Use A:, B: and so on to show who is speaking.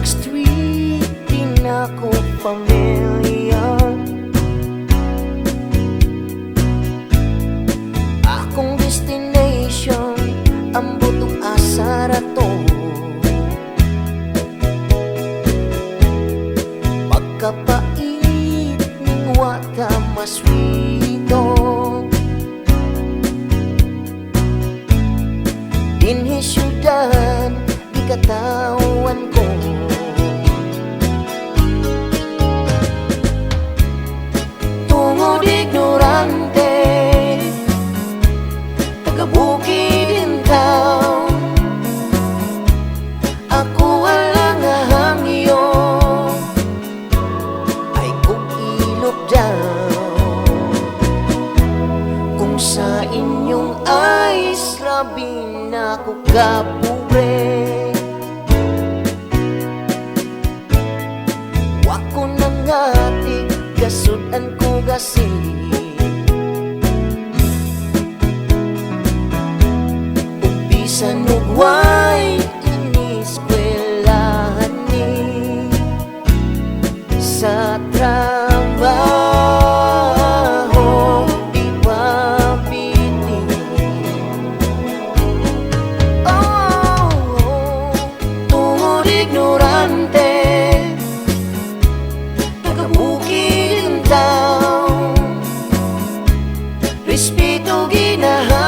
A: street, di na ko familiar. Akong destination, ang butong asa ra to. Pagkapait ning wa ka maswito, dinhi syudad di katawan ko. Tungod ignorante, taga-bukid in town, ako walang hangyo, ay kung ilog down. Kung sa inyong eyes, labi na ko kapobre, wako nang ngatik, gasudan ko gasi. Umpisan ugway, iniskwelahan ni sa trabaho, di mabiti. Tungod ignorante, taga-bukid in town, respeto ginahanglan.